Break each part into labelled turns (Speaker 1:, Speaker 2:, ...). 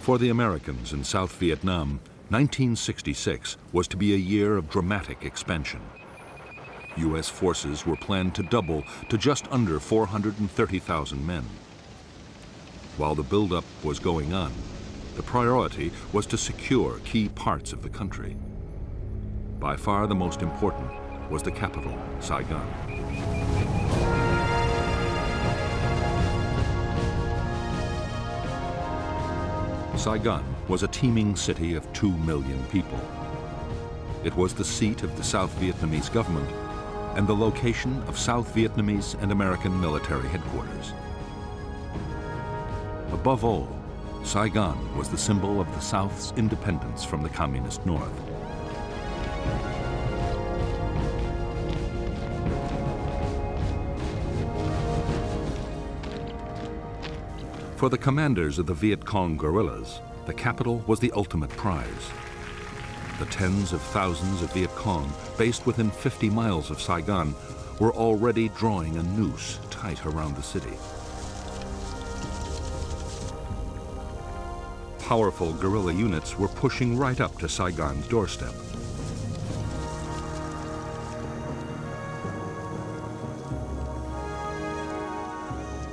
Speaker 1: For the Americans in South Vietnam, 1966 was to be a year of dramatic expansion. U.S. forces were planned to double to just under 430,000 men. While the buildup was going on, the priority was to secure key parts of the country. By far the most important was the capital, Saigon. Saigon was a teeming city of 2 million people. It was the seat of the South Vietnamese government and the location of South Vietnamese and American military headquarters. Above all, Saigon was the symbol of the South's independence from the communist North. For the commanders of the Viet Cong guerrillas, the capital was the ultimate prize. The tens of thousands of Viet Cong based within 50 miles of Saigon were already drawing a noose tight around the city. Powerful guerrilla units were pushing right up to Saigon's doorstep.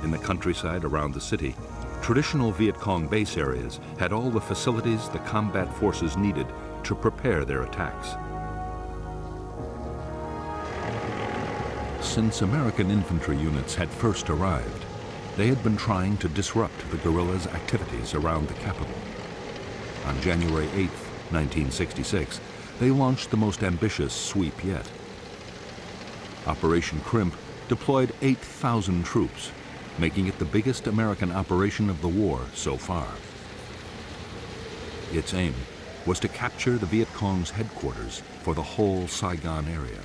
Speaker 1: In the countryside around the city, traditional Viet Cong base areas had all the facilities the combat forces needed to prepare their attacks. Since American infantry units had first arrived, they had been trying to disrupt the guerrillas' activities around the capital. On January 8, 1966, they launched the most ambitious sweep yet. Operation Crimp deployed 8,000 troops, making it the biggest American operation of the war so far. Its aim was to capture the Viet Cong's headquarters for the whole Saigon area.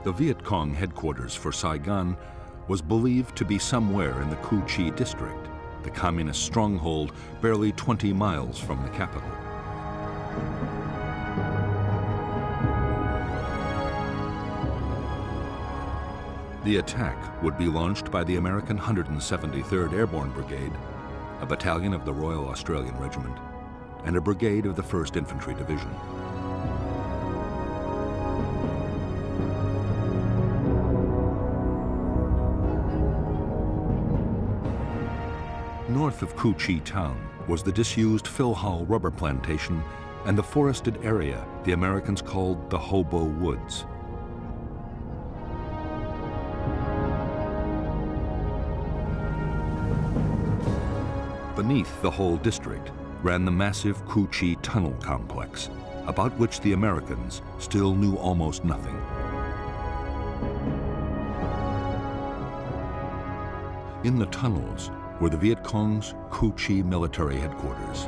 Speaker 1: The Viet Cong headquarters for Saigon was believed to be somewhere in the Cu Chi district, the communist stronghold barely 20 miles from the capital. The attack would be launched by the American 173rd Airborne Brigade, a battalion of the Royal Australian Regiment, and a brigade of the 1st Infantry Division. North of Cu Chi town was the disused Phil Hall rubber plantation and the forested area the Americans called the Hobo Woods. Beneath the whole district ran the massive Cu Chi tunnel complex, about which the Americans still knew almost nothing. In the tunnels were the Viet Cong's Cu Chi military headquarters,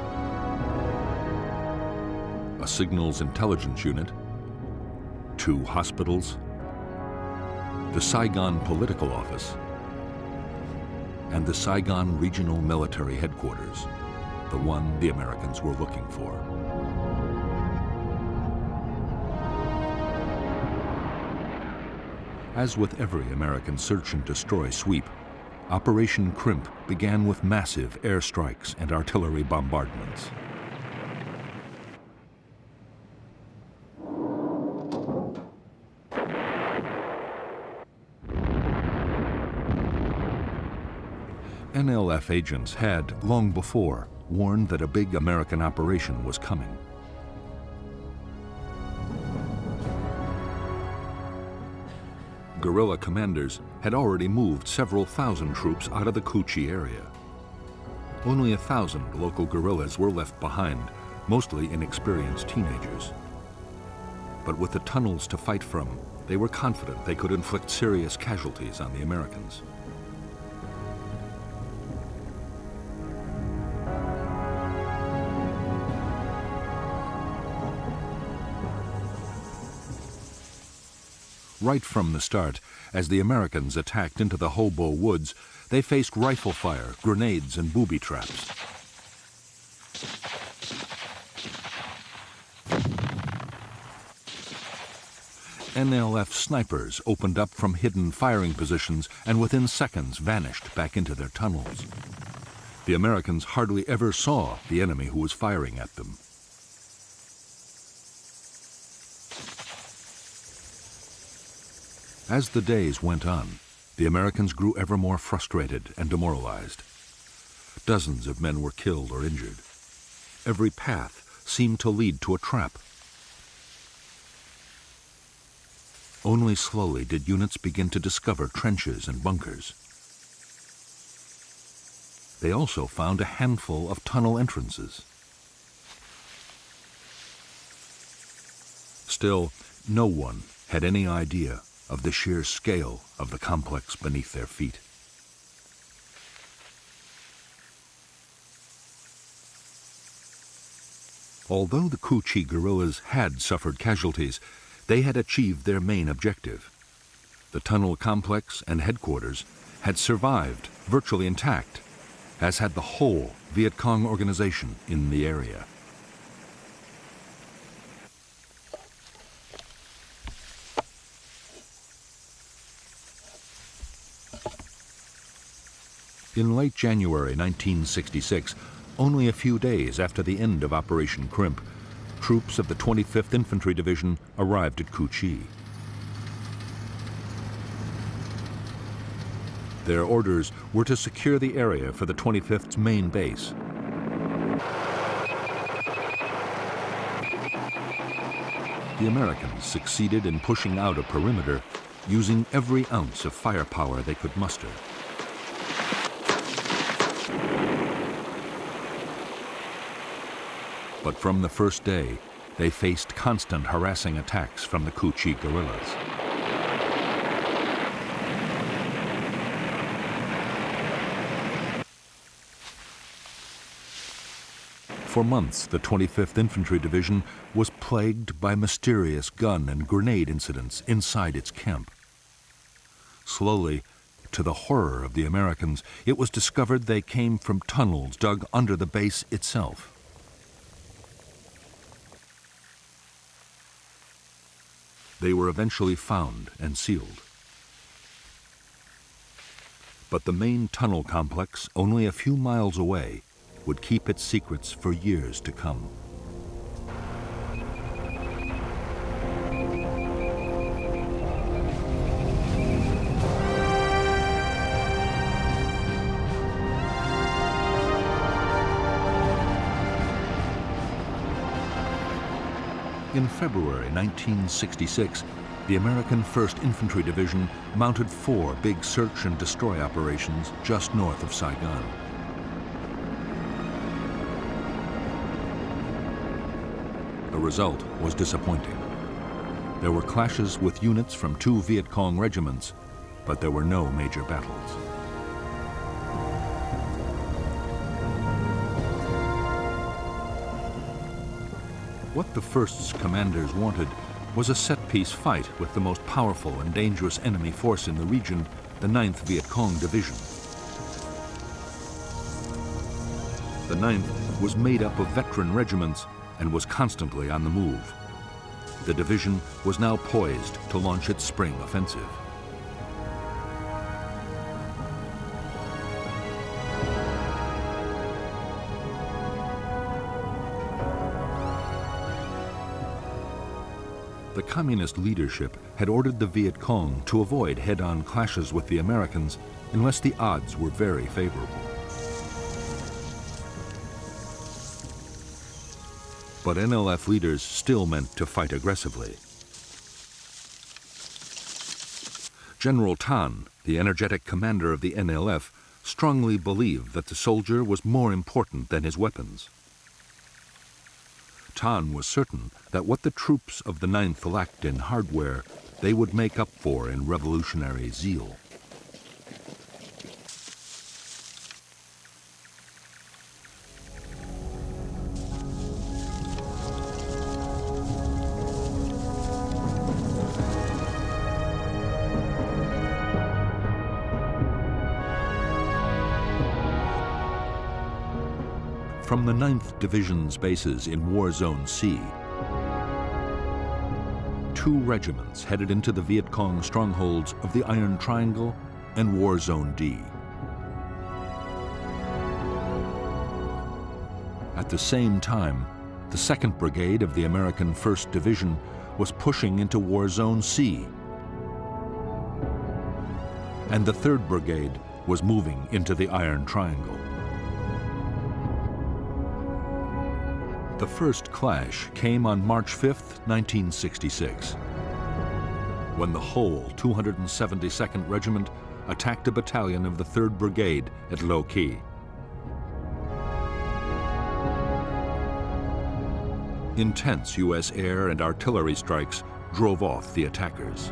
Speaker 1: a signals intelligence unit, 2 hospitals, the Saigon political office, and the Saigon regional military headquarters, the one the Americans were looking for. As with every American search and destroy sweep, Operation Crimp began with massive airstrikes and artillery bombardments. NLF agents had, long before, warned that a big American operation was coming. Guerrilla commanders had already moved several thousand troops out of the Cu Chi area. Only 1,000 local guerrillas were left behind, mostly inexperienced teenagers. But with the tunnels to fight from, they were confident they could inflict serious casualties on the Americans. Right from the start, as the Americans attacked into the Hobo Woods, They faced rifle fire, grenades, and booby traps. NLF snipers opened up from hidden firing positions and within seconds vanished back into their tunnels. The Americans hardly ever saw the enemy who was firing at them. As the days went on, the Americans grew ever more frustrated and demoralized. Dozens of men were killed or injured. Every path seemed to lead to a trap. Only slowly did units begin to discover trenches and bunkers. They also found a handful of tunnel entrances. Still, no one had any idea of the sheer scale of the complex beneath their feet. Although the Ku Chi guerrillas had suffered casualties, they had achieved their main objective. The tunnel complex and headquarters had survived virtually intact, as had the whole Viet Cong organization in the area. In late January 1966, only a few days after the end of Operation Crimp, troops of the 25th Infantry Division arrived at Cu Chi. Their orders were to secure the area for the 25th's main base. The Americans succeeded in pushing out a perimeter using every ounce of firepower they could muster. But from the first day, they faced constant harassing attacks from the Cu Chi guerrillas. For months, the 25th Infantry Division was plagued by mysterious gun and grenade incidents inside its camp. Slowly, to the horror of the Americans, it was discovered they came from tunnels dug under the base itself. They were eventually found and sealed. But the main tunnel complex, only a few miles away, would keep its secrets for years to come. In February 1966, the American 1st Infantry Division mounted 4 big search and destroy operations just north of Saigon. The result was disappointing. There were clashes with units from 2 Viet Cong regiments, but there were no major battles. What the 1st's commanders wanted was a set-piece fight with the most powerful and dangerous enemy force in the region, the 9th Viet Cong Division. The 9th was made up of veteran regiments and was constantly on the move. The division was now poised to launch its spring offensive. The communist leadership had ordered the Viet Cong to avoid head-on clashes with the Americans unless the odds were very favorable. But NLF leaders still meant to fight aggressively. General Tan, the energetic commander of the NLF, strongly believed that the soldier was more important than his weapons. Tan was certain that what the troops of the 9th lacked in hardware, they would make up for in revolutionary zeal. From the 9th Division's bases in War Zone C, 2 regiments headed into the Viet Cong strongholds of the Iron Triangle and War Zone D. At the same time, the 2nd Brigade of the American 1st Division was pushing into War Zone C, and the 3rd Brigade was moving into the Iron Triangle. The first clash came on March 5, 1966, when the whole 272nd Regiment attacked a battalion of the 3rd Brigade at Lo Qui. Intense U.S. air and artillery strikes drove off the attackers.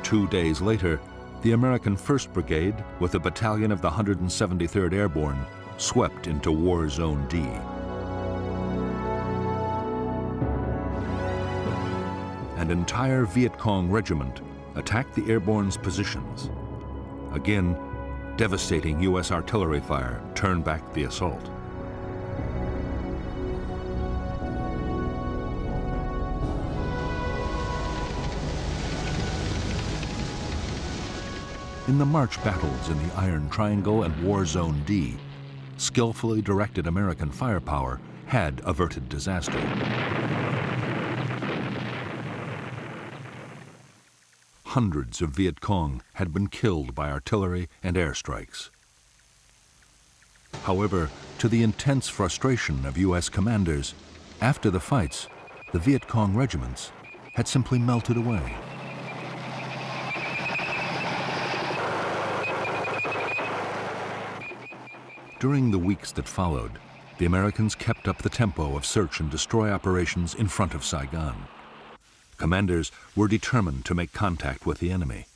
Speaker 1: 2 days later, the American 1st Brigade, with a battalion of the 173rd Airborne, swept into War Zone D. An entire Viet Cong regiment attacked the Airborne's positions. Again, devastating U.S. artillery fire turned back the assault. In the March battles in the Iron Triangle and War Zone D, skillfully directed American firepower had averted disaster. Hundreds of Viet Cong had been killed by artillery and airstrikes. However, to the intense frustration of U.S. commanders, after the fights, the Viet Cong regiments had simply melted away. During the weeks that followed, the Americans kept up the tempo of search and destroy operations in front of Saigon. Commanders were determined to make contact with the enemy.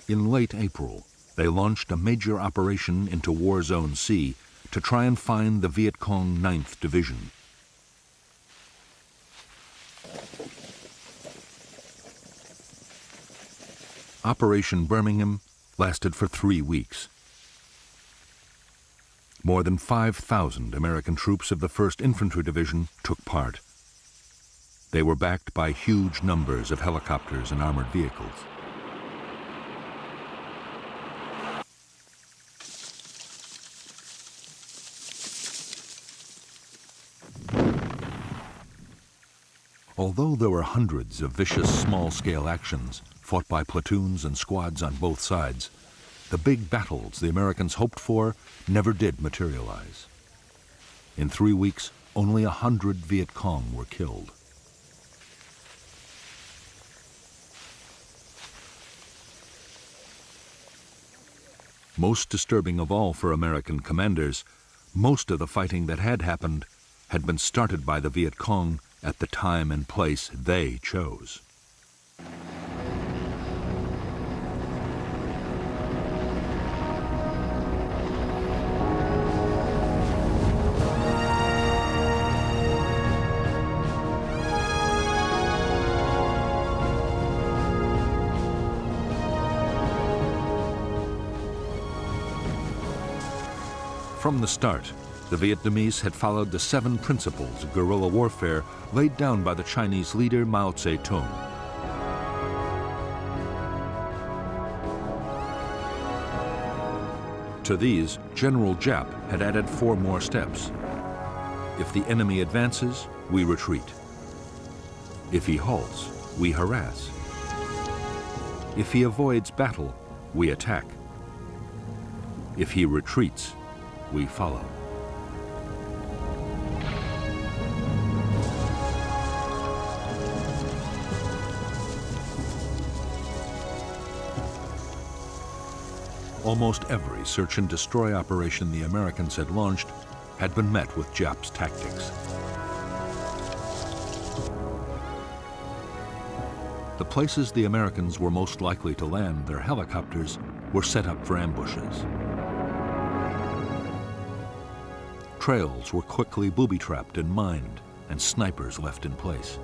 Speaker 1: In late April, they launched a major operation into War Zone C to try and find the Viet Cong 9th Division. Operation Birmingham lasted for 3 weeks. More than 5,000 American troops of the 1st Infantry Division took part. They were backed by huge numbers of helicopters and armored vehicles. Although there were hundreds of vicious small-scale actions fought by platoons and squads on both sides, the big battles the Americans hoped for never did materialize. In 3 weeks, only 100 Viet Cong were killed. Most disturbing of all for American commanders, most of the fighting that had happened had been started by the Viet Cong at the time and place they chose. From the start, the Vietnamese had followed the 7 principles of guerrilla warfare laid down by the Chinese leader Mao Zedong. To these, General Giap had added 4 more steps. If the enemy advances, we retreat. If he halts, we harass. If he avoids battle, we attack. If he retreats, we follow. Almost every search and destroy operation the Americans had launched had been met with Giap's tactics. The places the Americans were most likely to land their helicopters were set up for ambushes. Trails were quickly booby-trapped and mined, and snipers left in place.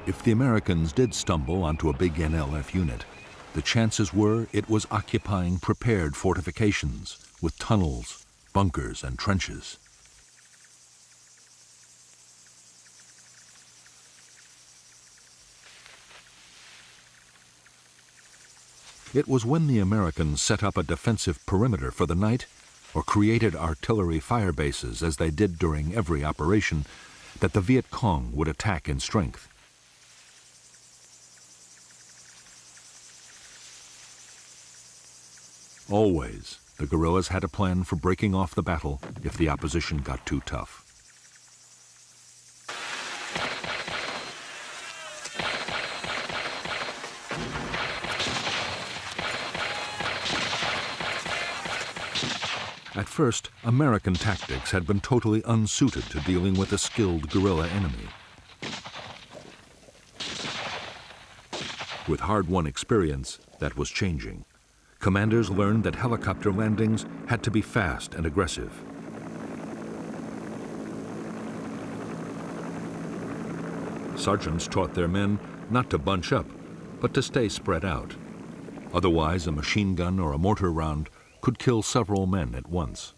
Speaker 1: If the Americans did stumble onto a big NLF unit, the chances were it was occupying prepared fortifications with tunnels, bunkers, and trenches. It was when the Americans set up a defensive perimeter for the night or created artillery fire bases, as they did during every operation, that the Viet Cong would attack in strength. Always, the guerrillas had a plan for breaking off the battle if the opposition got too tough. At first, American tactics had been totally unsuited to dealing with a skilled guerrilla enemy. With hard-won experience, that was changing. Commanders learned that helicopter landings had to be fast and aggressive. Sergeants taught their men not to bunch up, but to stay spread out. Otherwise, a machine gun or a mortar round could kill several men at once.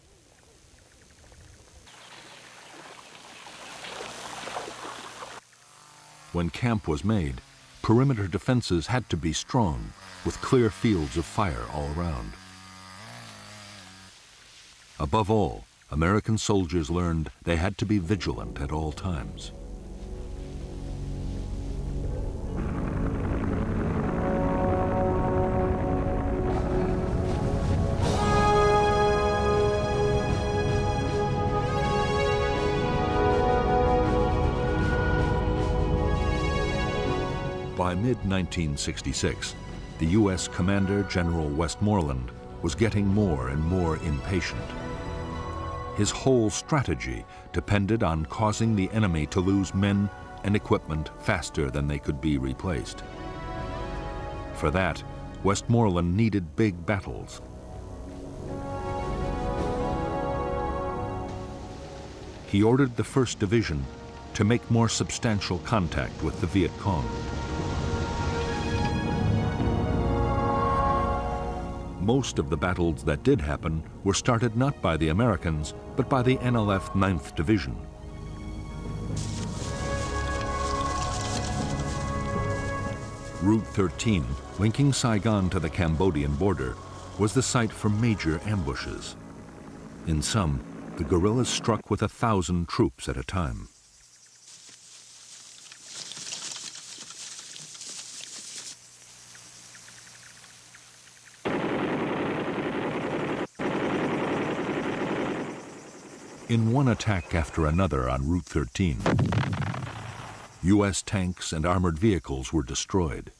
Speaker 1: When camp was made, perimeter defenses had to be strong, with clear fields of fire all around. Above all, American soldiers learned they had to be vigilant at all times. By mid-1966, the U.S. Commander General Westmoreland was getting more and more impatient. His whole strategy depended on causing the enemy to lose men and equipment faster than they could be replaced. For that, Westmoreland needed big battles. He ordered the 1st Division to make more substantial contact with the Viet Cong. Most of the battles that did happen were started not by the Americans, but by the NLF 9th Division. Route 13, linking Saigon to the Cambodian border, was the site for major ambushes. In some, the guerrillas struck with 1,000 troops at a time. In one attack after another on Route 13, U.S. tanks and armored vehicles were destroyed.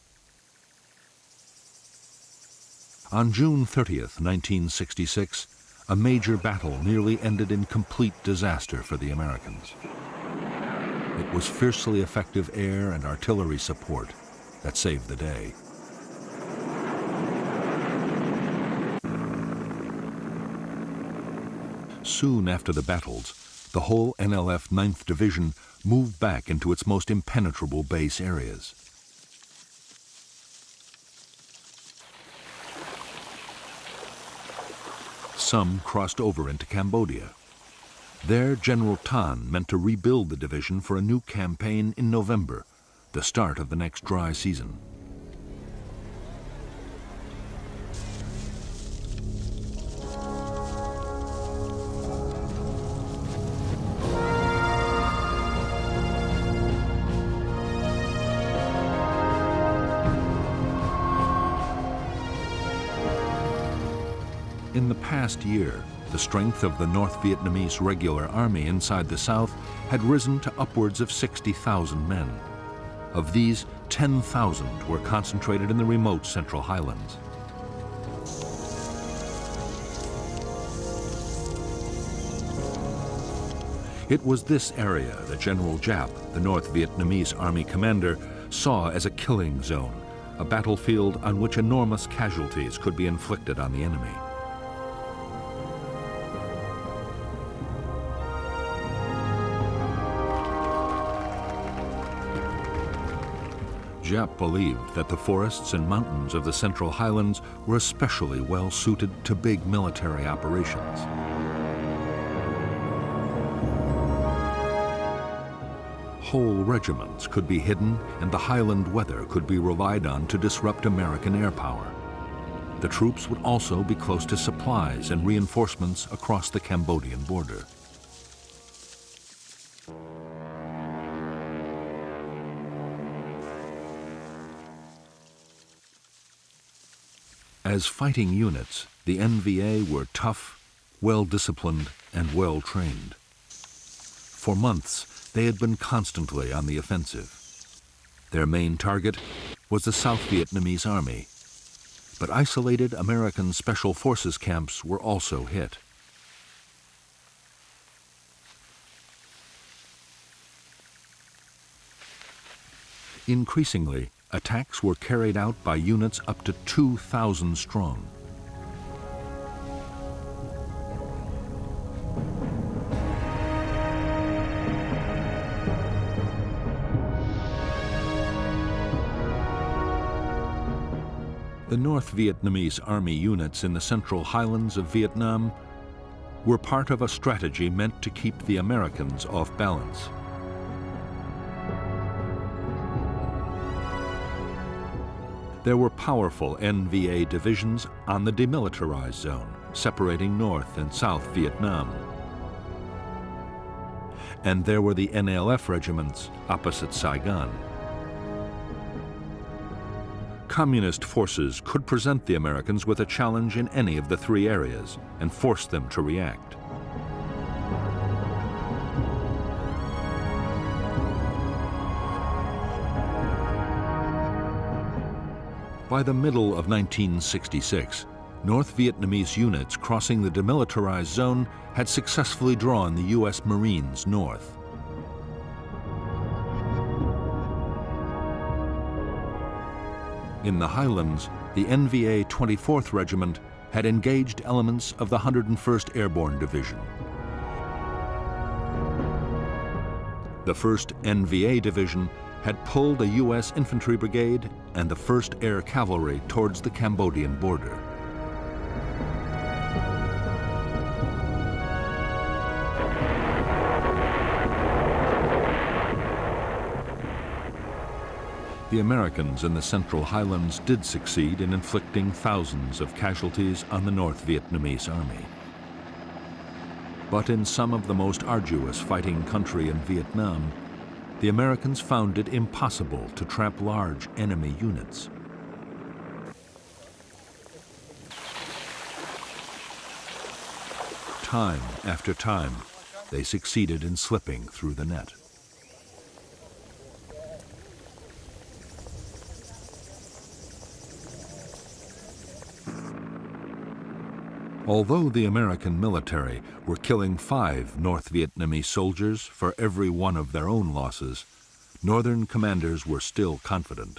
Speaker 1: On June 30th, 1966, a major battle nearly ended in complete disaster for the Americans. It was fiercely effective air and artillery support that saved the day. Soon after the battles, the whole NLF 9th Division moved back into its most impenetrable base areas. Some crossed over into Cambodia. There, General Tan meant to rebuild the division for a new campaign in November, the start of the next dry season. In the past year, the strength of the North Vietnamese regular army inside the South had risen to upwards of 60,000 men. Of these, 10,000 were concentrated in the remote Central Highlands. It was this area that General Giap, the North Vietnamese army commander, saw as a killing zone, a battlefield on which enormous casualties could be inflicted on the enemy. Giap believed that the forests and mountains of the Central Highlands were especially well suited to big military operations. Whole regiments could be hidden, and the highland weather could be relied on to disrupt American air power. The troops would also be close to supplies and reinforcements across the Cambodian border. As fighting units, the NVA were tough, well-disciplined, and well-trained. For months, they had been constantly on the offensive. Their main target was the South Vietnamese Army, but isolated American Special Forces camps were also hit. Increasingly, attacks were carried out by units up to 2,000 strong. The North Vietnamese Army units in the Central Highlands of Vietnam were part of a strategy meant to keep the Americans off balance. There were powerful NVA divisions on the demilitarized zone, separating North and South Vietnam. And there were the NLF regiments opposite Saigon. Communist forces could present the Americans with a challenge in any of the three areas and force them to react. By the middle of 1966, North Vietnamese units crossing the demilitarized zone had successfully drawn the U.S. Marines north. In the highlands, the NVA 24th Regiment had engaged elements of the 101st Airborne Division. The 1st NVA Division had pulled a U.S. infantry brigade and the 1st Air Cavalry towards the Cambodian border. The Americans in the Central Highlands did succeed in inflicting thousands of casualties on the North Vietnamese Army. But in some of the most arduous fighting country in Vietnam, the Americans found it impossible to trap large enemy units. Time after time, they succeeded in slipping through the net. Although the American military were killing 5 North Vietnamese soldiers for every one of their own losses, Northern commanders were still confident.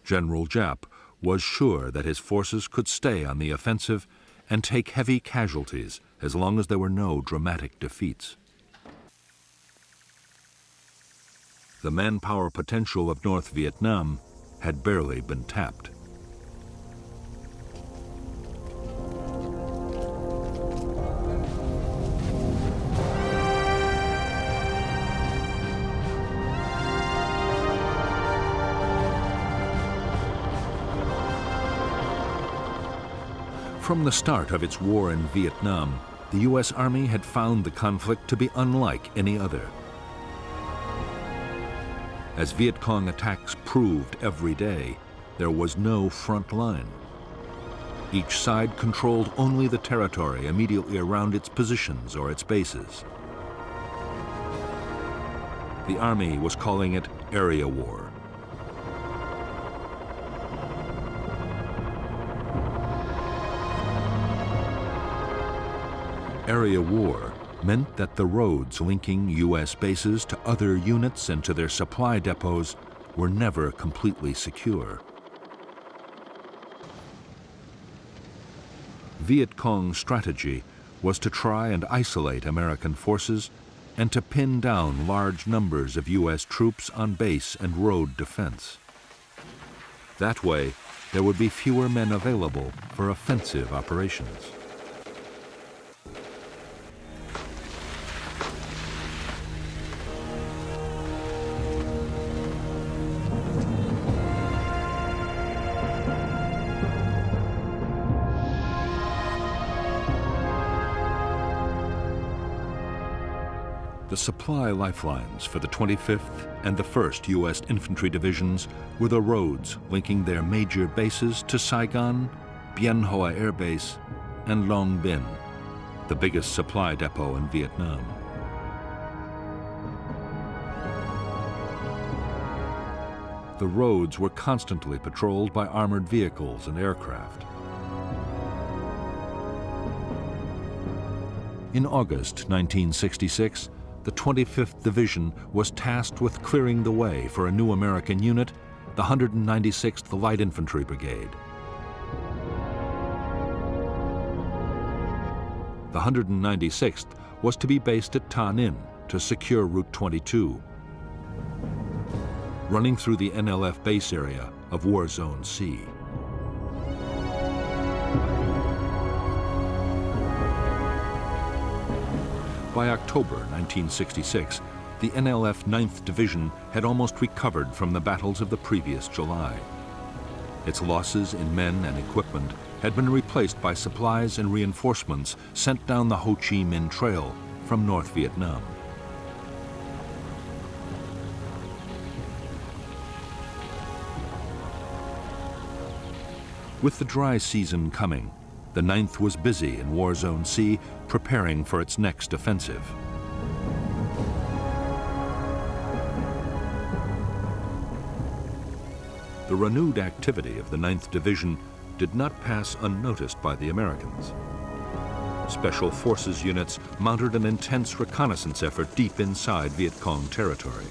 Speaker 1: General Giap was sure that his forces could stay on the offensive and take heavy casualties as long as there were no dramatic defeats. The manpower potential of North Vietnam had barely been tapped. From the start of its war in Vietnam, the U.S. Army had found the conflict to be unlike any other. As Viet Cong attacks proved every day, there was no front line. Each side controlled only the territory immediately around its positions or its bases. The Army was calling it area war. Area war meant that the roads linking U.S. bases to other units and to their supply depots were never completely secure. Viet Cong's strategy was to try and isolate American forces and to pin down large numbers of U.S. troops on base and road defense. That way, there would be fewer men available for offensive operations. The supply lifelines for the 25th and the 1st U.S. Infantry Divisions were the roads linking their major bases to Saigon, Bien Hoa Air Base, and Long Binh, the biggest supply depot in Vietnam. The roads were constantly patrolled by armored vehicles and aircraft. In August 1966, the 25th Division was tasked with clearing the way for a new American unit, the 196th Light Infantry Brigade. The 196th was to be based at Tan Ninh to secure Route 22, running through the NLF base area of War Zone C. By October 1966, the NLF 9th Division had almost recovered from the battles of the previous July. Its losses in men and equipment had been replaced by supplies and reinforcements sent down the Ho Chi Minh Trail from North Vietnam. With the dry season coming, the 9th was busy in War Zone C, preparing for its next offensive. The renewed activity of the 9th Division did not pass unnoticed by the Americans. Special Forces units mounted an intense reconnaissance effort deep inside Viet Cong territory.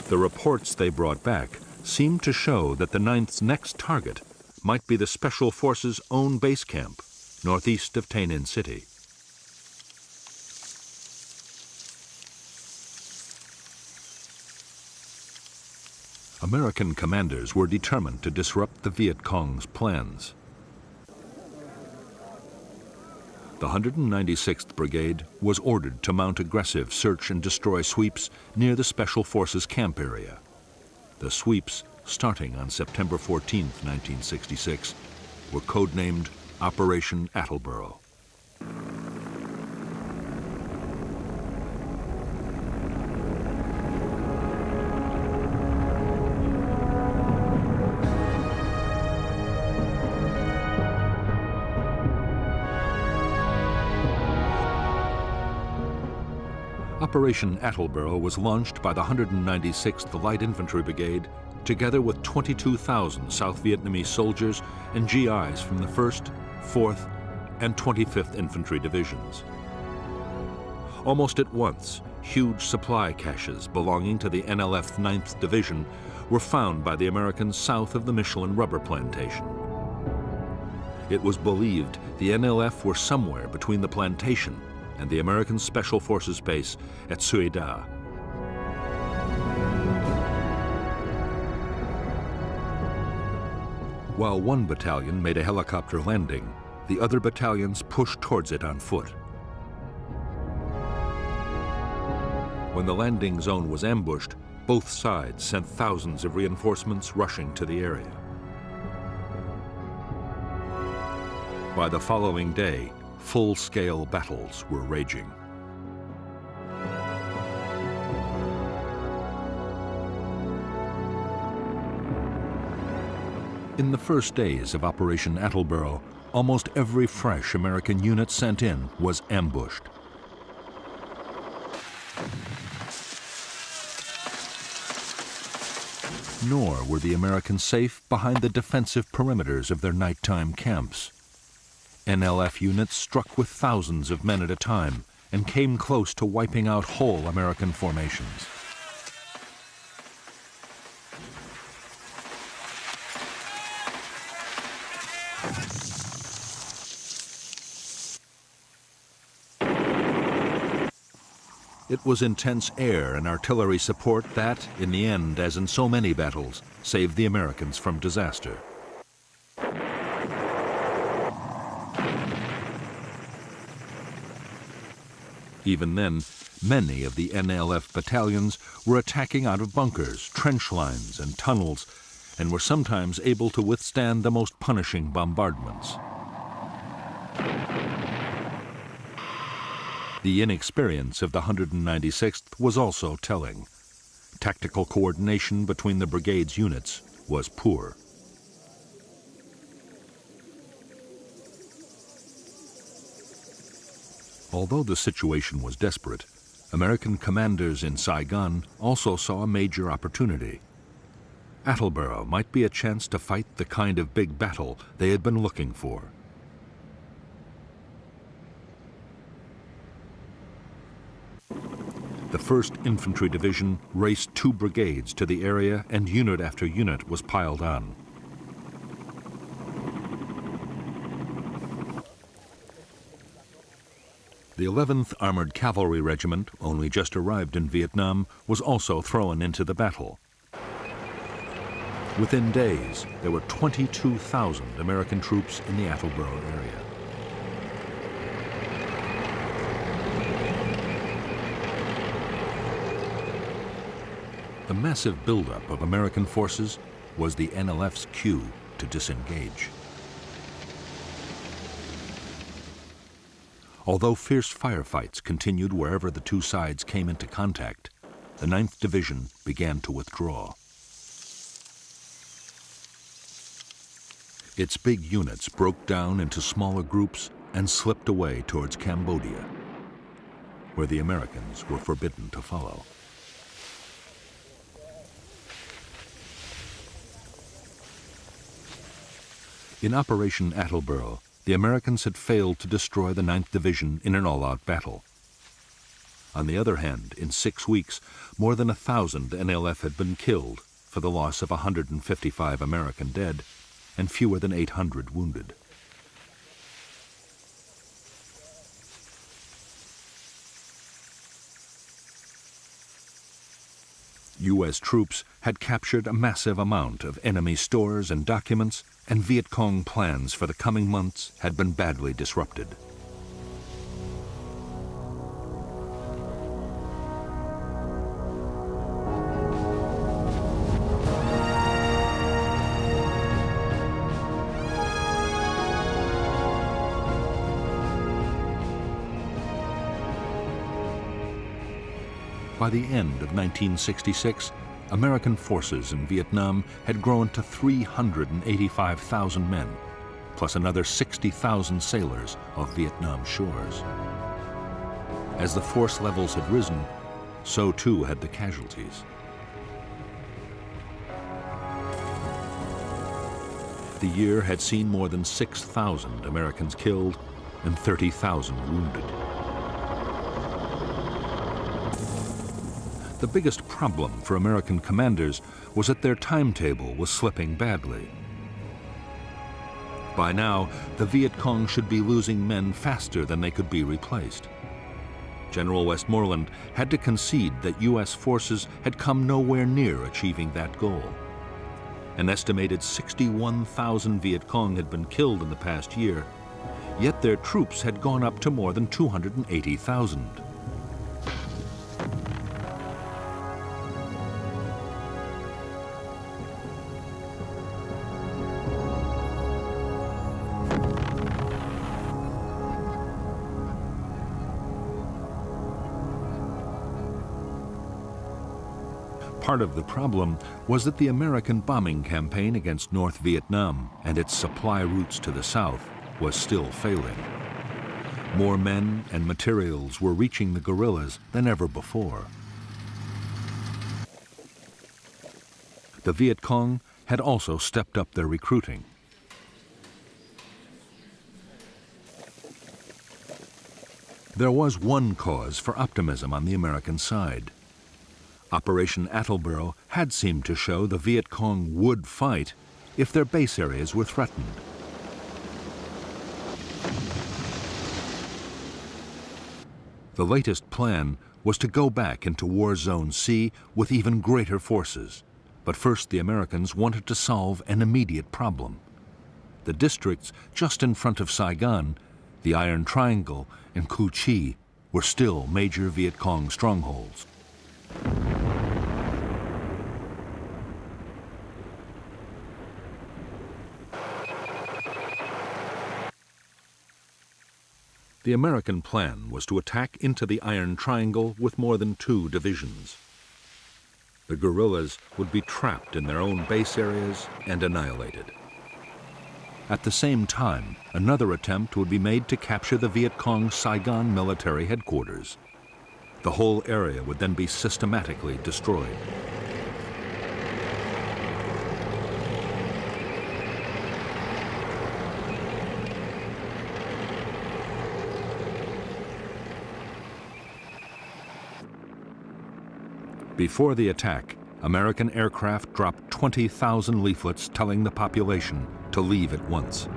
Speaker 1: The reports they brought back seemed to show that the 9th's next target might be the Special Forces' own base camp, northeast of Tay Ninh City. American commanders were determined to disrupt the Viet Cong's plans. The 196th Brigade was ordered to mount aggressive search and destroy sweeps near the Special Forces camp area. The sweeps, starting on September 14, 1966, were codenamed Operation Attleboro. Operation Attleboro was launched by the 196th Light Infantry Brigade together with 22,000 South Vietnamese soldiers and GIs from the 1st, 4th, and 25th Infantry Divisions. Almost at once, huge supply caches belonging to the NLF 9th Division were found by the Americans south of the Michelin rubber plantation. It was believed the NLF were somewhere between the plantation and the American Special Forces base at Suy Da. While one battalion made a helicopter landing, the other battalions pushed towards it on foot. When the landing zone was ambushed, both sides sent thousands of reinforcements rushing to the area. By the following day, full-scale battles were raging. In the first days of Operation Attleboro, almost every fresh American unit sent in was ambushed. Nor were the Americans safe behind the defensive perimeters of their nighttime camps. NLF units struck with thousands of men at a time and came close to wiping out whole American formations. It was intense air and artillery support that, in the end, as in so many battles, saved the Americans from disaster. Even then, many of the NLF battalions were attacking out of bunkers, trench lines, and tunnels, and were sometimes able to withstand the most punishing bombardments. The inexperience of the 196th was also telling. Tactical coordination between the brigade's units was poor. Although the situation was desperate, American commanders in Saigon also saw a major opportunity. Attleboro might be a chance to fight the kind of big battle they had been looking for. The 1st Infantry Division raced 2 brigades to the area, and unit after unit was piled on. The 11th Armored Cavalry Regiment, only just arrived in Vietnam, was also thrown into the battle. Within days, there were 22,000 American troops in the Attleboro area. The massive buildup of American forces was the NLF's cue to disengage. Although fierce firefights continued wherever the two sides came into contact, the 9th Division began to withdraw. Its big units broke down into smaller groups and slipped away towards Cambodia, where the Americans were forbidden to follow. In Operation Attleboro, the Americans had failed to destroy the 9th Division in an all-out battle. On the other hand, in 6 weeks, more than 1,000 NLF had been killed, for the loss of 155 American dead and fewer than 800 wounded. U.S. troops had captured a massive amount of enemy stores and documents, and Viet Cong plans for the coming months had been badly disrupted. By the end of 1966, American forces in Vietnam had grown to 385,000 men, plus another 60,000 sailors off Vietnam shores. As the force levels had risen, so too had the casualties. The year had seen more than 6,000 Americans killed and 30,000 wounded. The biggest problem for American commanders was that their timetable was slipping badly. By now, the Viet Cong should be losing men faster than they could be replaced. General Westmoreland had to concede that U.S. forces had come nowhere near achieving that goal. An estimated 61,000 Viet Cong had been killed in the past year, yet their troops had gone up to more than 280,000. Part of the problem was that the American bombing campaign against North Vietnam and its supply routes to the south was still failing. More men and materials were reaching the guerrillas than ever before. The Viet Cong had also stepped up their recruiting. There was one cause for optimism on the American side. Operation Attleboro had seemed to show the Viet Cong would fight if their base areas were threatened. The latest plan was to go back into War Zone C with even greater forces. But first, the Americans wanted to solve an immediate problem. The districts just in front of Saigon, the Iron Triangle and Cu Chi, were still major Viet Cong strongholds. The American plan was to attack into the Iron Triangle with more than 2 divisions. The guerrillas would be trapped in their own base areas and annihilated. At the same time, another attempt would be made to capture the Viet Cong Saigon military headquarters. The whole area would then be systematically destroyed. Before the attack, American aircraft dropped 20,000 leaflets telling the population to leave at once.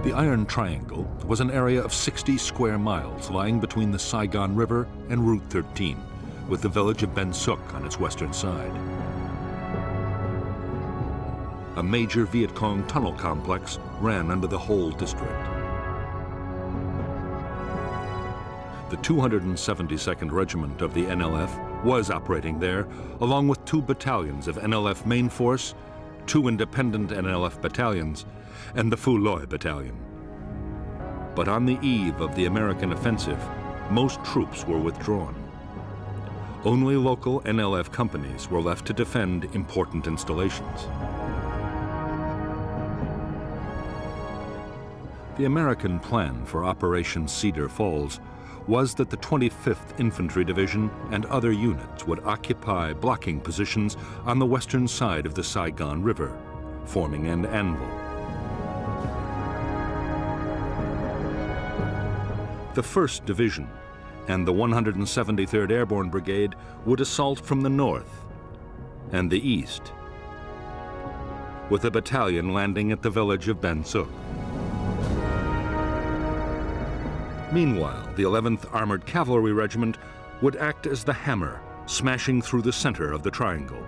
Speaker 1: The Iron Triangle was an area of 60 square miles lying between the Saigon River and Route 13, with the village of Ben Suc on its western side. A major Viet Cong tunnel complex ran under the whole district. The 272nd Regiment of the NLF was operating there, along with 2 battalions of NLF Main Force, 2 independent NLF battalions, and the Phu Loi Battalion. But on the eve of the American offensive, most troops were withdrawn. Only local NLF companies were left to defend important installations. The American plan for Operation Cedar Falls was that the 25th Infantry Division and other units would occupy blocking positions on the western side of the Saigon River, forming an anvil. The 1st Division and the 173rd Airborne Brigade would assault from the north and the east, with a battalion landing at the village of Ben Suc. Meanwhile, the 11th Armored Cavalry Regiment would act as the hammer, smashing through the center of the triangle.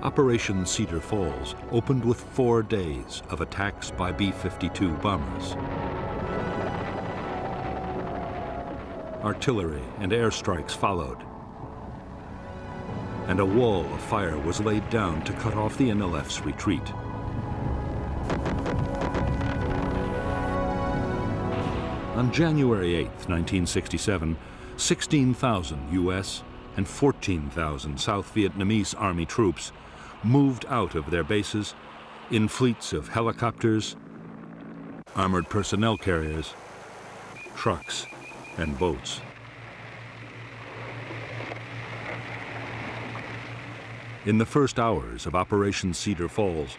Speaker 1: Operation Cedar Falls opened with 4 days of attacks by B-52 bombers. Artillery and airstrikes followed, and a wall of fire was laid down to cut off the NLF's retreat. On January 8, 1967, 16,000 U.S. and 14,000 South Vietnamese Army troops moved out of their bases in fleets of helicopters, armored personnel carriers, trucks, and boats. In the first hours of Operation Cedar Falls,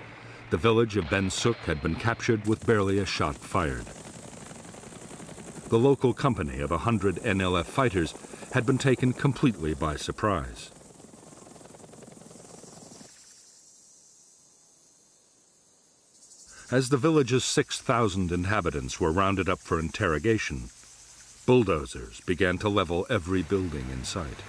Speaker 1: the village of Ben Suc had been captured with barely a shot fired. The local company of 100 NLF fighters had been taken completely by surprise. As the village's 6,000 inhabitants were rounded up for interrogation, bulldozers began to level every building in sight.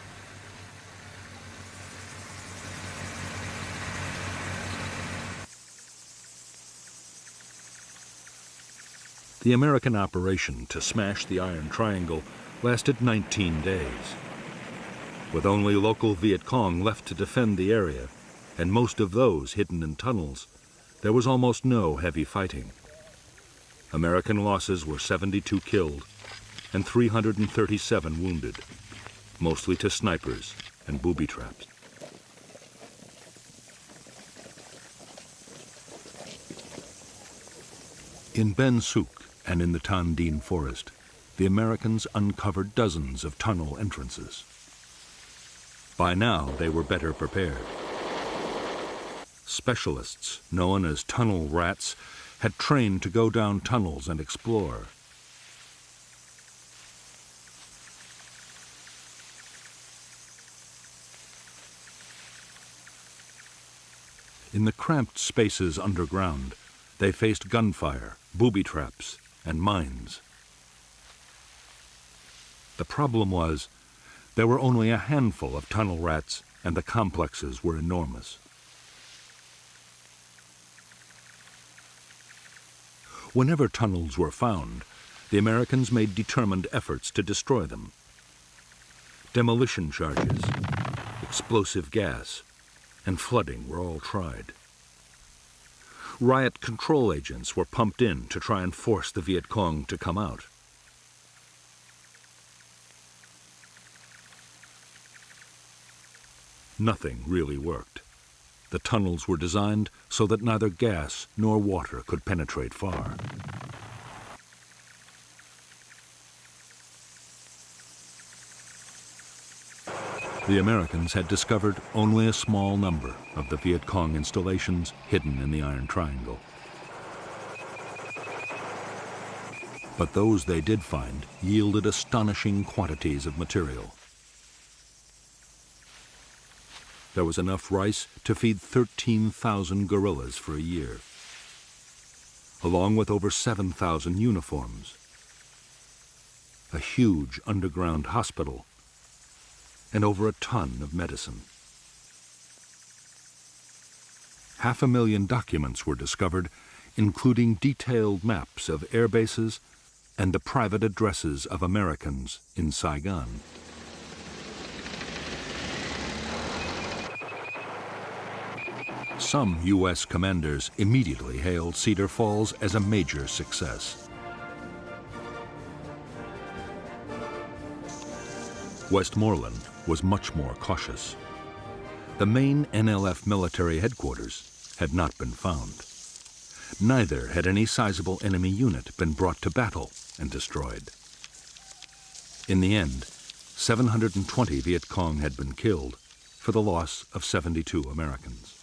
Speaker 1: The American operation to smash the Iron Triangle lasted 19 days. With only local Viet Cong left to defend the area, and most of those hidden in tunnels, there was almost no heavy fighting. American losses were 72 killed and 337 wounded, mostly to snipers and booby traps. In Ben Suc and in the Tan Dien forest, the Americans uncovered dozens of tunnel entrances. By now, they were better prepared. Specialists, known as tunnel rats, had trained to go down tunnels and explore. In the cramped spaces underground, they faced gunfire, booby traps, and mines. The problem was, there were only a handful of tunnel rats, and the complexes were enormous. Whenever tunnels were found, the Americans made determined efforts to destroy them. Demolition charges, explosive gas, and flooding were all tried. Riot control agents were pumped in to try and force the Viet Cong to come out. Nothing really worked. The tunnels were designed so that neither gas nor water could penetrate far. The Americans had discovered only a small number of the Viet Cong installations hidden in the Iron Triangle. But those they did find yielded astonishing quantities of material. There was enough rice to feed 13,000 guerrillas for a year, along with over 7,000 uniforms, a huge underground hospital, and over a ton of medicine. 500,000 documents were discovered, including detailed maps of air bases and the private addresses of Americans in Saigon. Some U.S. commanders immediately hailed Cedar Falls as a major success. Westmoreland was much more cautious. The main NLF military headquarters had not been found. Neither had any sizable enemy unit been brought to battle and destroyed. In the end, 720 Viet Cong had been killed for the loss of 72 Americans.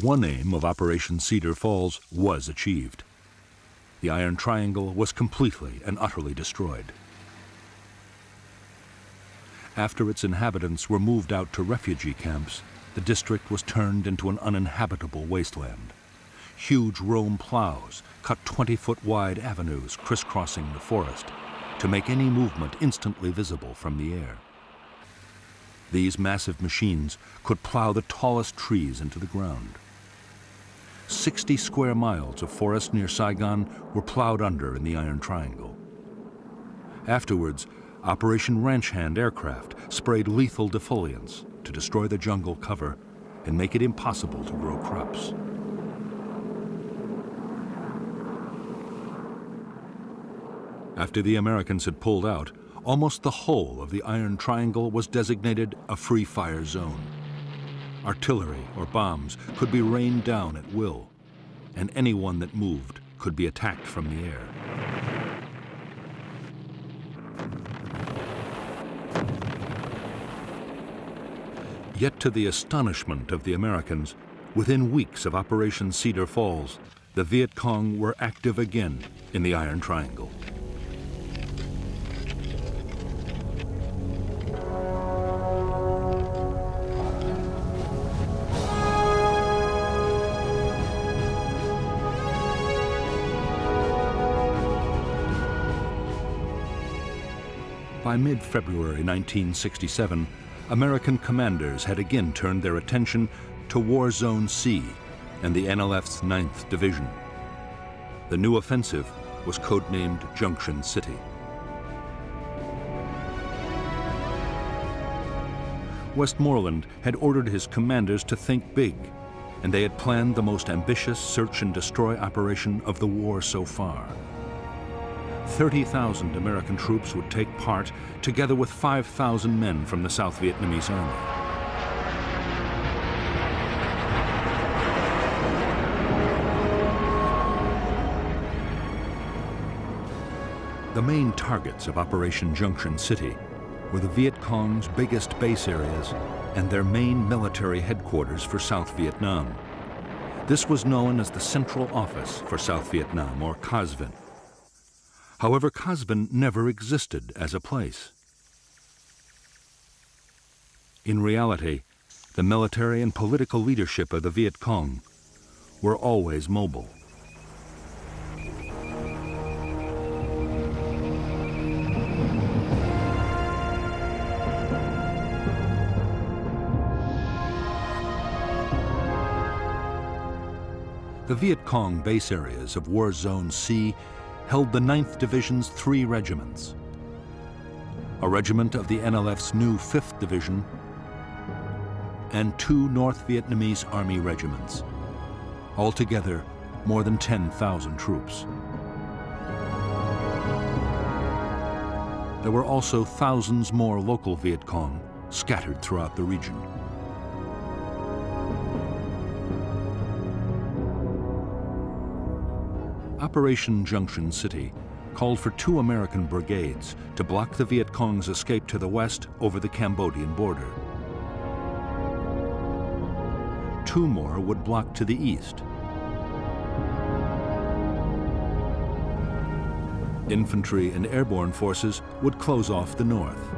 Speaker 1: One aim of Operation Cedar Falls was achieved. The Iron Triangle was completely and utterly destroyed. After its inhabitants were moved out to refugee camps, the district was turned into an uninhabitable wasteland. Huge Rome plows cut 20-foot wide avenues crisscrossing the forest to make any movement instantly visible from the air. These massive machines could plow the tallest trees into the ground. 60 square miles of forest near Saigon were plowed under in the Iron Triangle. Afterwards, Operation Ranch Hand aircraft sprayed lethal defoliants to destroy the jungle cover and make it impossible to grow crops. After the Americans had pulled out, almost the whole of the Iron Triangle was designated a free fire zone. Artillery or bombs could be rained down at will, and anyone that moved could be attacked from the air. Yet to the astonishment of the Americans, within weeks of Operation Cedar Falls, the Viet Cong were active again in the Iron Triangle. By mid-February 1967, American commanders had again turned their attention to War Zone C and the NLF's 9th Division. The new offensive was codenamed Junction City. Westmoreland had ordered his commanders to think big, and they had planned the most ambitious search and destroy operation of the war so far. 30,000 American troops would take part, together with 5,000 men from the South Vietnamese Army. The main targets of Operation Junction City were the Viet Cong's biggest base areas and their main military headquarters for South Vietnam. This was known as the Central Office for South Vietnam, or Cas Vinh. However, Cas Vinh never existed as a place. In reality, the military and political leadership of the Viet Cong were always mobile. The Viet Cong base areas of War Zone C held the 9th Division's 3 regiments, a regiment of the NLF's new 5th Division, and 2 North Vietnamese Army regiments, altogether more than 10,000 troops. There were also thousands more local Viet Cong scattered throughout the region. Operation Junction City called for 2 American brigades to block the Viet Cong's escape to the west over the Cambodian border. 2 more would block to the east. Infantry and airborne forces would close off the north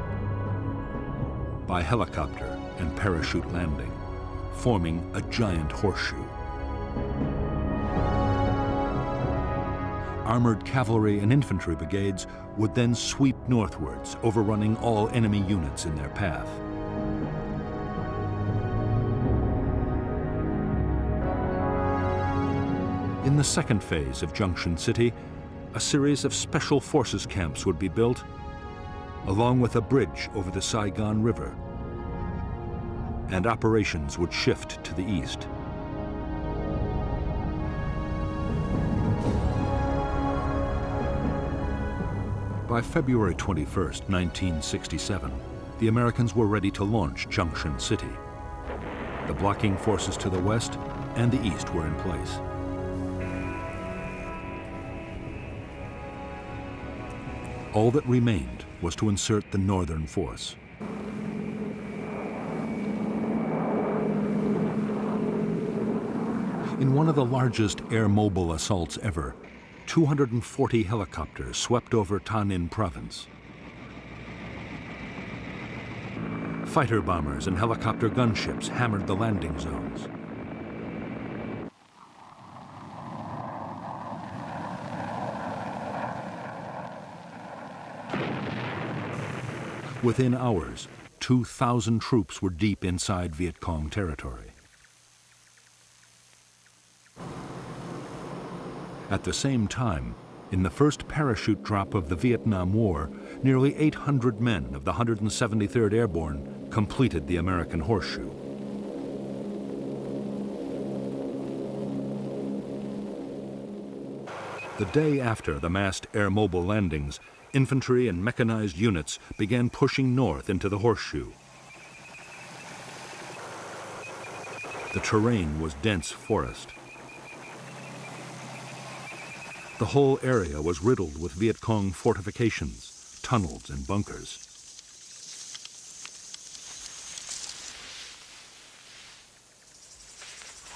Speaker 1: by helicopter and parachute landing, forming a giant horseshoe. Armored cavalry and infantry brigades would then sweep northwards, overrunning all enemy units in their path. In the second phase of Junction City, a series of special forces camps would be built, along with a bridge over the Saigon River, and operations would shift to the east. By February 21st, 1967, the Americans were ready to launch Junction City. The blocking forces to the west and the east were in place. All that remained was to insert the northern force. In one of the largest air-mobile assaults ever, 240 helicopters swept over Thanh Ninh province. Fighter bombers and helicopter gunships hammered the landing zones. Within hours, 2,000 troops were deep inside Viet Cong territory. At the same time, in the first parachute drop of the Vietnam War, nearly 800 men of the 173rd Airborne completed the American Horseshoe. The day after the massed air-mobile landings, infantry and mechanized units began pushing north into the Horseshoe. The terrain was dense forest. The whole area was riddled with Viet Cong fortifications, tunnels, and bunkers.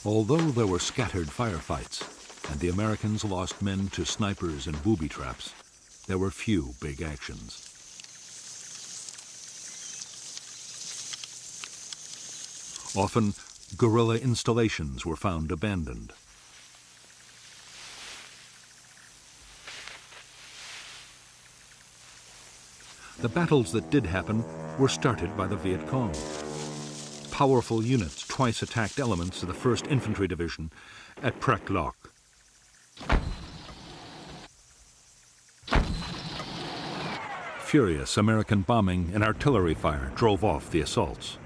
Speaker 1: Although there were scattered firefights, and the Americans lost men to snipers and booby traps, there were few big actions. Often, guerrilla installations were found abandoned. The battles that did happen were started by the Viet Cong. Powerful units twice attacked elements of the 1st Infantry Division at Prek Lok. Furious American bombing and artillery fire drove off the assaults.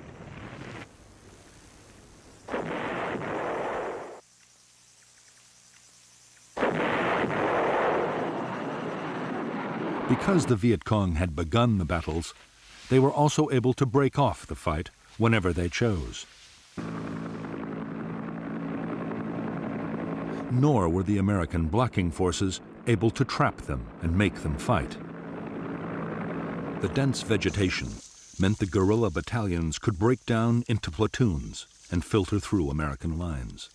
Speaker 1: Because the Viet Cong had begun the battles, they were also able to break off the fight whenever they chose. Nor were the American blocking forces able to trap them and make them fight. The dense vegetation meant the guerrilla battalions could break down into platoons and filter through American lines.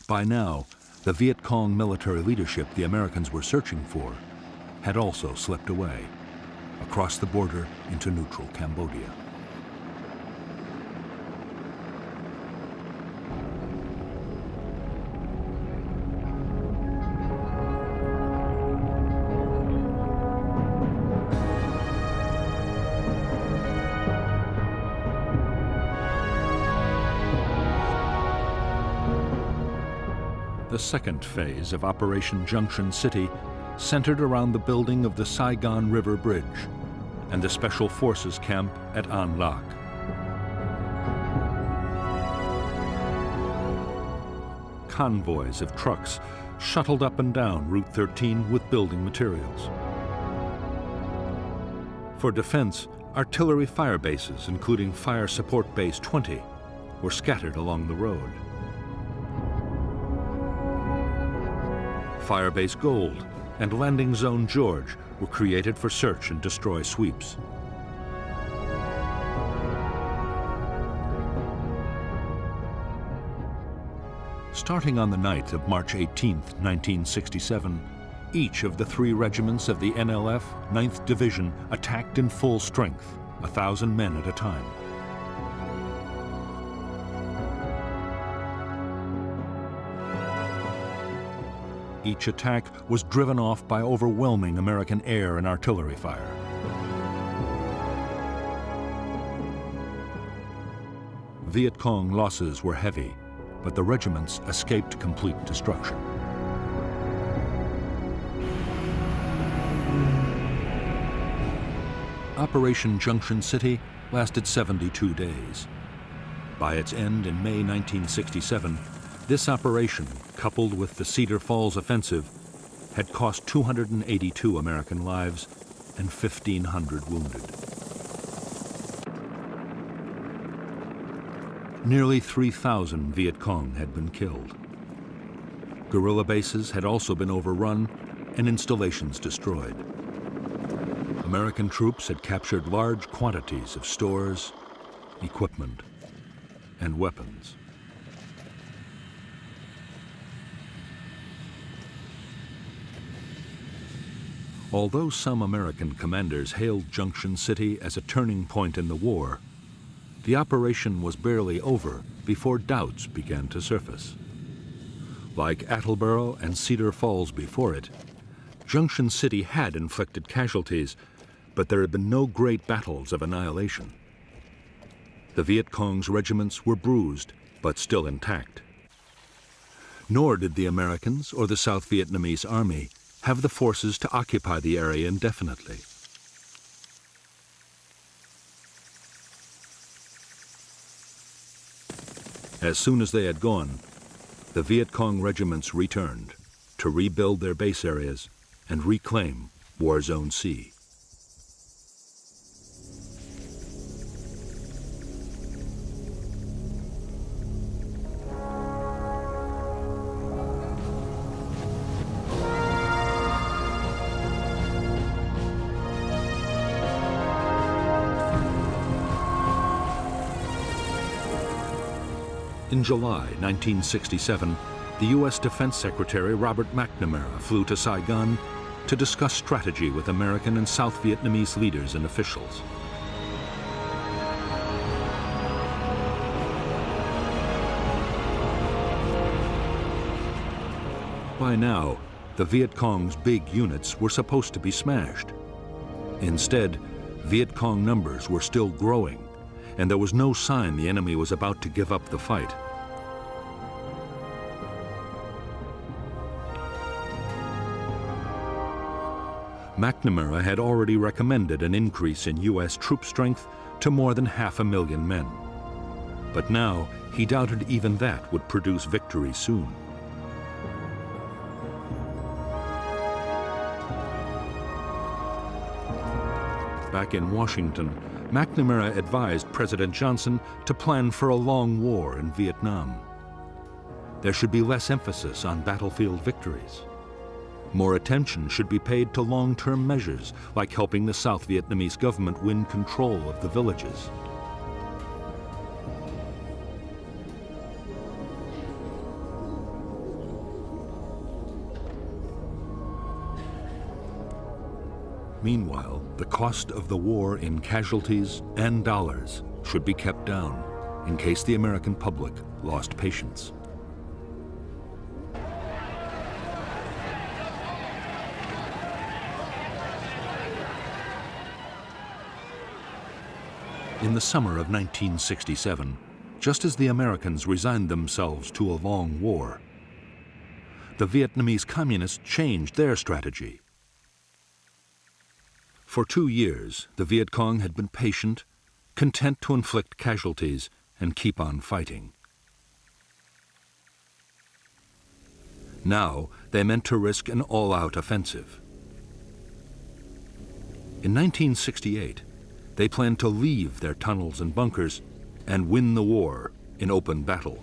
Speaker 1: By now, the Viet Cong military leadership the Americans were searching for had also slipped away across the border into neutral Cambodia. The second phase of Operation Junction City centered around the building of the Saigon River Bridge and the Special Forces camp at An Lac. Convoys of trucks shuttled up and down Route 13 with building materials. For defense, artillery fire bases, including Fire Support Base 20, were scattered along the road. Firebase Gold and Landing Zone George were created for search and destroy sweeps. Starting on the night of March 18, 1967, each of the 3 regiments of the NLF 9th Division attacked in full strength, 1,000 men at a time. Each attack was driven off by overwhelming American air and artillery fire. Viet Cong losses were heavy, but the regiments escaped complete destruction. Operation Junction City lasted 72 days. By its end in May 1967, this operation, coupled with the Cedar Falls offensive, had cost 282 American lives and 1,500 wounded. Nearly 3,000 Viet Cong had been killed. Guerrilla bases had also been overrun and installations destroyed. American troops had captured large quantities of stores, equipment, and weapons. Although some American commanders hailed Junction City as a turning point in the war, the operation was barely over before doubts began to surface. Like Attleboro and Cedar Falls before it, Junction City had inflicted casualties, but there had been no great battles of annihilation. The Viet Cong's regiments were bruised, but still intact. Nor did the Americans or the South Vietnamese Army have the forces to occupy the area indefinitely. As soon as they had gone, the Viet Cong regiments returned to rebuild their base areas and reclaim War Zone C. In July 1967, the U.S. Defense Secretary Robert McNamara flew to Saigon to discuss strategy with American and South Vietnamese leaders and officials. By now, the Viet Cong's big units were supposed to be smashed. Instead, Viet Cong numbers were still growing, and there was no sign the enemy was about to give up the fight. McNamara had already recommended an increase in U.S. troop strength to more than 500,000 men. But now, he doubted even that would produce victory soon. Back in Washington, McNamara advised President Johnson to plan for a long war in Vietnam. There should be less emphasis on battlefield victories. More attention should be paid to long-term measures, like helping the South Vietnamese government win control of the villages. Meanwhile, the cost of the war in casualties and dollars should be kept down in case the American public lost patience. In the summer of 1967, just as the Americans resigned themselves to a long war, the Vietnamese communists changed their strategy. For 2 years, the Viet Cong had been patient, content to inflict casualties and keep on fighting. Now, they meant to risk an all-out offensive. In 1968, they planned to leave their tunnels and bunkers and win the war in open battle.